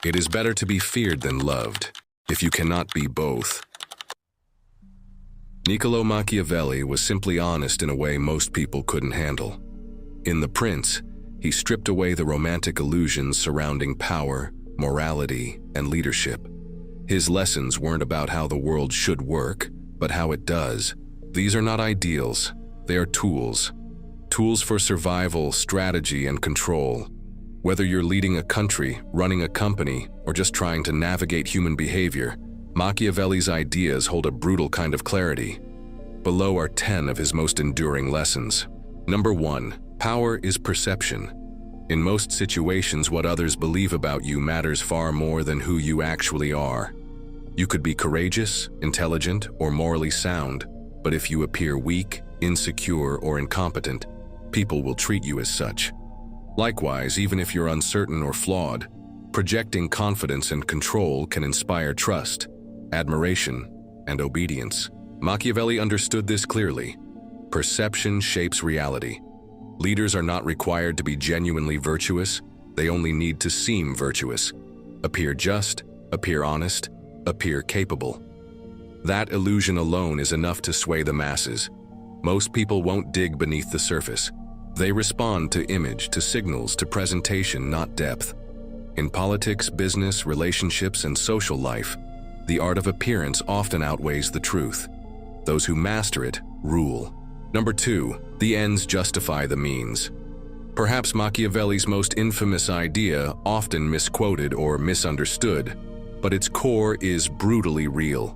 It is better to be feared than loved, if you cannot be both. Niccolo Machiavelli was simply honest in a way most people couldn't handle. In The Prince, he stripped away the romantic illusions surrounding power, morality, and leadership. His lessons weren't about how the world should work, but how it does. These are not ideals, they are tools. Tools for survival, strategy, and control. Whether you're leading a country, running a company, or just trying to navigate human behavior, Machiavelli's ideas hold a brutal kind of clarity. Below are 10 of his most enduring lessons. Number 1. Power is perception. In most situations, what others believe about you matters far more than who you actually are. You could be courageous, intelligent, or morally sound, but if you appear weak, insecure, or incompetent, people will treat you as such. Likewise, even if you're uncertain or flawed, projecting confidence and control can inspire trust, admiration, and obedience. Machiavelli understood this clearly. Perception shapes reality. Leaders are not required to be genuinely virtuous, they only need to seem virtuous. Appear just, appear honest, appear capable. That illusion alone is enough to sway the masses. Most people won't dig beneath the surface. They respond to image, to signals, to presentation, not depth. In politics, business, relationships, and social life, the art of appearance often outweighs the truth. Those who master it rule. Number 2, the ends justify the means. Perhaps Machiavelli's most infamous idea, often misquoted or misunderstood, but its core is brutally real.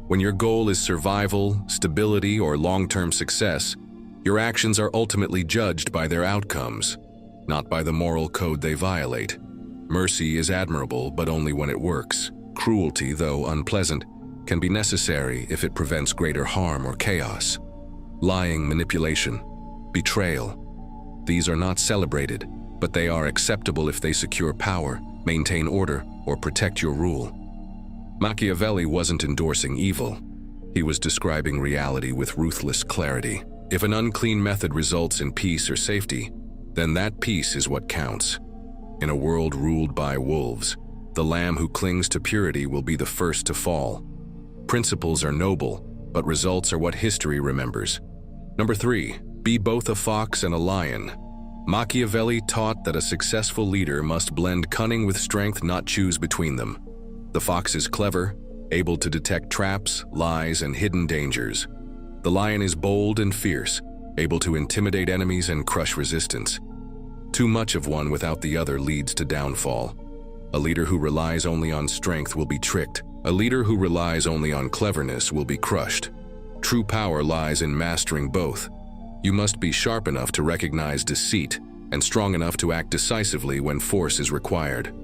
When your goal is survival, stability, or long-term success, your actions are ultimately judged by their outcomes, not by the moral code they violate. Mercy is admirable, but only when it works. Cruelty, though unpleasant, can be necessary if it prevents greater harm or chaos. Lying, manipulation, betrayal. These are not celebrated, but they are acceptable if they secure power, maintain order, or protect your rule. Machiavelli wasn't endorsing evil. He was describing reality with ruthless clarity. If an unclean method results in peace or safety, then that peace is what counts. In a world ruled by wolves, the lamb who clings to purity will be the first to fall. Principles are noble, but results are what history remembers. Number 3, be both a fox and a lion. Machiavelli taught that a successful leader must blend cunning with strength, not choose between them. The fox is clever, able to detect traps, lies, and hidden dangers. The lion is bold and fierce, able to intimidate enemies and crush resistance. Too much of one without the other leads to downfall. A leader who relies only on strength will be tricked. A leader who relies only on cleverness will be crushed. True power lies in mastering both. You must be sharp enough to recognize deceit and strong enough to act decisively when force is required.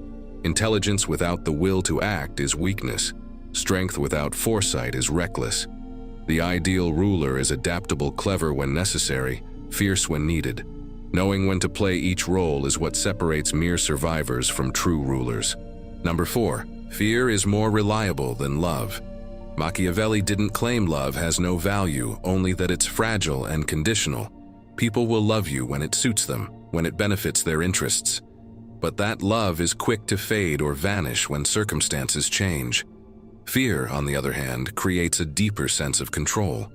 Intelligence without the will to act is weakness. Strength without foresight is reckless. The ideal ruler is adaptable, clever when necessary, fierce when needed. Knowing when to play each role is what separates mere survivors from true rulers. Number 4, fear is more reliable than love. Machiavelli didn't claim love has no value, only that it's fragile and conditional. People will love you when it suits them, when it benefits their interests. But that love is quick to fade or vanish when circumstances change. Fear, on the other hand, creates a deeper sense of control.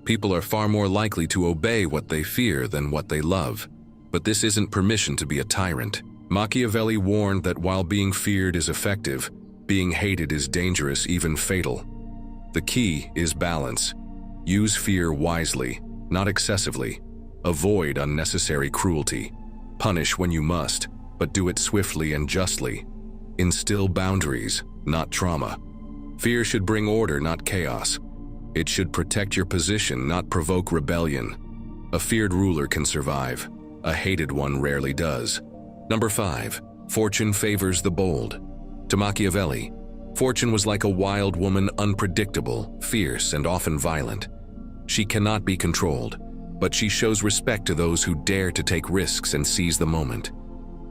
People are far more likely to obey what they fear than what they love. But this isn't permission to be a tyrant. Machiavelli warned that while being feared is effective, being hated is dangerous, even fatal. The key is balance. Use fear wisely, not excessively. Avoid unnecessary cruelty. Punish when you must, but do it swiftly and justly. Instill boundaries, not trauma. Fear should bring order, not chaos. It should protect your position, not provoke rebellion. A feared ruler can survive. A hated one rarely does. Number 5, fortune favors the bold. To Machiavelli, fortune was like a wild woman, unpredictable, fierce, and often violent. She cannot be controlled, but she shows respect to those who dare to take risks and seize the moment.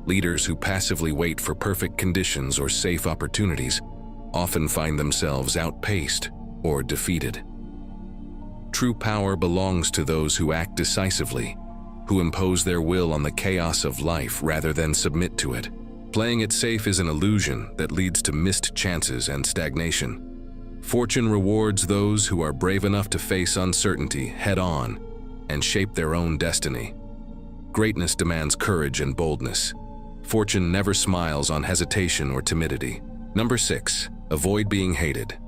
Leaders who passively wait for perfect conditions or safe opportunities often find themselves outpaced or defeated. True power belongs to those who act decisively, who impose their will on the chaos of life rather than submit to it. Playing it safe is an illusion that leads to missed chances and stagnation. Fortune rewards those who are brave enough to face uncertainty head-on and shape their own destiny. Greatness demands courage and boldness. Fortune never smiles on hesitation or timidity. Number 6. Avoid being hated.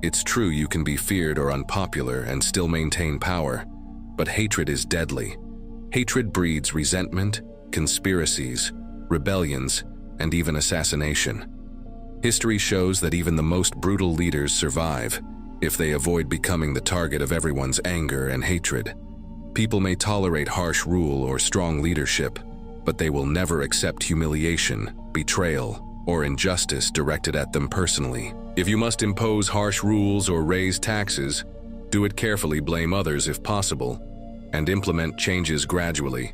It's true you can be feared or unpopular and still maintain power, but hatred is deadly. Hatred breeds resentment, conspiracies, rebellions, and even assassination. History shows that even the most brutal leaders survive if they avoid becoming the target of everyone's anger and hatred. People may tolerate harsh rule or strong leadership, but they will never accept humiliation, betrayal, or injustice directed at them personally. If you must impose harsh rules or raise taxes, do it carefully, blame others if possible, and implement changes gradually.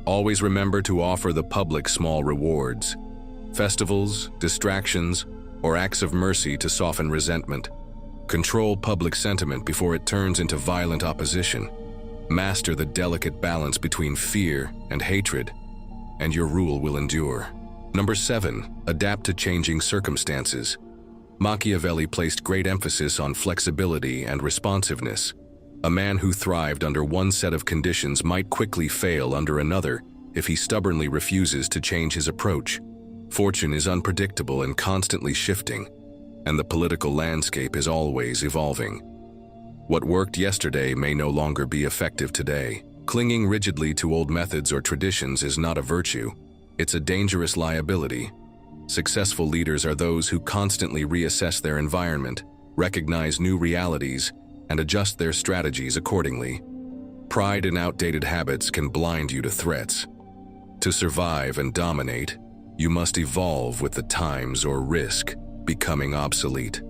Always remember to offer the public small rewards, festivals, distractions, or acts of mercy to soften resentment. Control public sentiment before it turns into violent opposition. Master the delicate balance between fear and hatred, and your rule will endure. Number 7. Adapt to changing circumstances. Machiavelli placed great emphasis on flexibility and responsiveness. A man who thrived under one set of conditions might quickly fail under another if he stubbornly refuses to change his approach. Fortune is unpredictable and constantly shifting, and the political landscape is always evolving. What worked yesterday may no longer be effective today. Clinging rigidly to old methods or traditions is not a virtue. It's a dangerous liability. Successful leaders are those who constantly reassess their environment, recognize new realities, and adjust their strategies accordingly. Pride in outdated habits can blind you to threats. To survive and dominate, you must evolve with the times or risk becoming obsolete.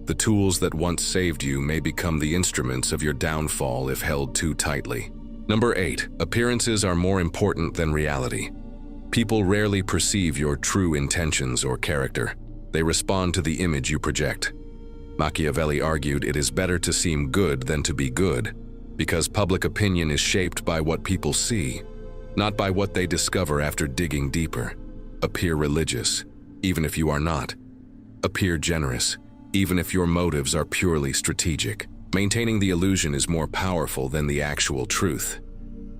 The tools that once saved you may become the instruments of your downfall if held too tightly. Number 8. Appearances are more important than reality. People rarely perceive your true intentions or character. They respond to the image you project. Machiavelli argued it is better to seem good than to be good, because public opinion is shaped by what people see, not by what they discover after digging deeper. Appear religious, even if you are not. Appear generous, even if your motives are purely strategic. Maintaining the illusion is more powerful than the actual truth.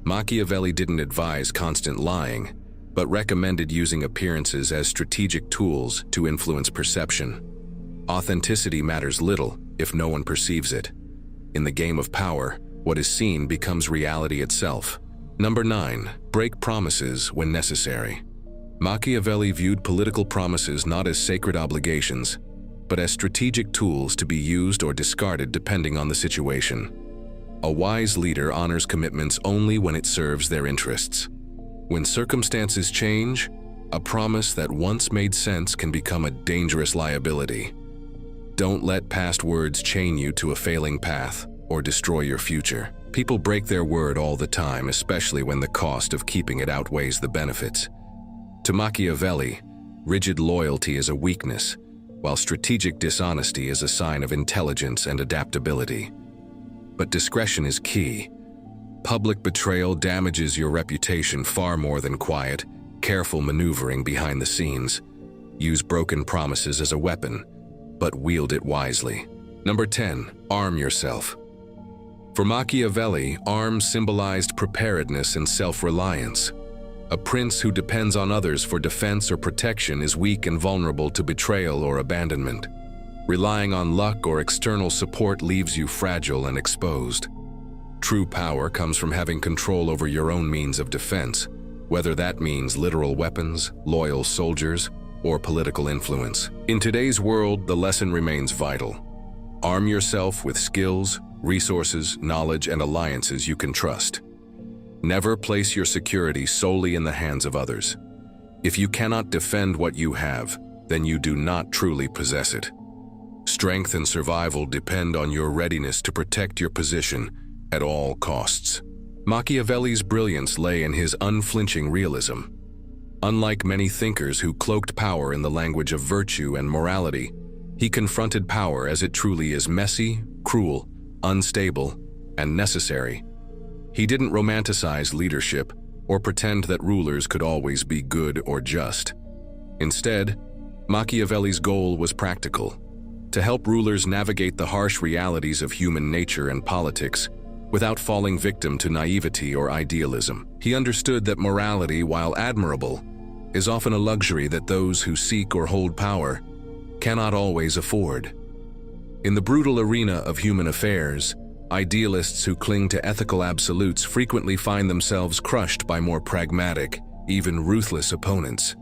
Machiavelli didn't advise constant lying, but recommended using appearances as strategic tools to influence perception. Authenticity matters little if no one perceives it. In the game of power, what is seen becomes reality itself. Number 9. Break promises when necessary. Machiavelli viewed political promises not as sacred obligations, but as strategic tools to be used or discarded depending on the situation. A wise leader honors commitments only when it serves their interests. When circumstances change, a promise that once made sense can become a dangerous liability. Don't let past words chain you to a failing path or destroy your future. People break their word all the time, especially when the cost of keeping it outweighs the benefits. To Machiavelli, rigid loyalty is a weakness, while strategic dishonesty is a sign of intelligence and adaptability. But discretion is key. Public betrayal damages your reputation far more than quiet, careful maneuvering behind the scenes. Use broken promises as a weapon, but wield it wisely. Number 10. Arm yourself. For Machiavelli, arms symbolized preparedness and self-reliance. A prince who depends on others for defense or protection is weak and vulnerable to betrayal or abandonment. Relying on luck or external support leaves you fragile and exposed. True power comes from having control over your own means of defense, whether that means literal weapons, loyal soldiers, or political influence. In today's world, the lesson remains vital. Arm yourself with skills, resources, knowledge, and alliances you can trust. Never place your security solely in the hands of others. If you cannot defend what you have, then you do not truly possess it. Strength and survival depend on your readiness to protect your position at all costs. Machiavelli's brilliance lay in his unflinching realism. Unlike many thinkers who cloaked power in the language of virtue and morality, he confronted power as it truly is: messy, cruel, unstable, and necessary. He didn't romanticize leadership or pretend that rulers could always be good or just. Instead, Machiavelli's goal was practical: to help rulers navigate the harsh realities of human nature and politics without falling victim to naivety or idealism. He understood that morality, while admirable, is often a luxury that those who seek or hold power cannot always afford. In the brutal arena of human affairs, idealists who cling to ethical absolutes frequently find themselves crushed by more pragmatic, even ruthless opponents.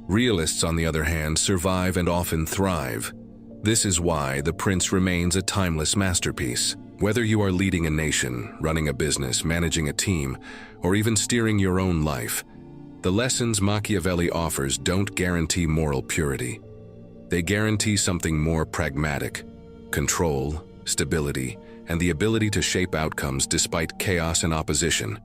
Realists, on the other hand, survive and often thrive. This is why The Prince remains a timeless masterpiece. Whether you are leading a nation, running a business, managing a team, or even steering your own life, the lessons Machiavelli offers don't guarantee moral purity. They guarantee something more pragmatic: control, stability, and the ability to shape outcomes despite chaos and opposition.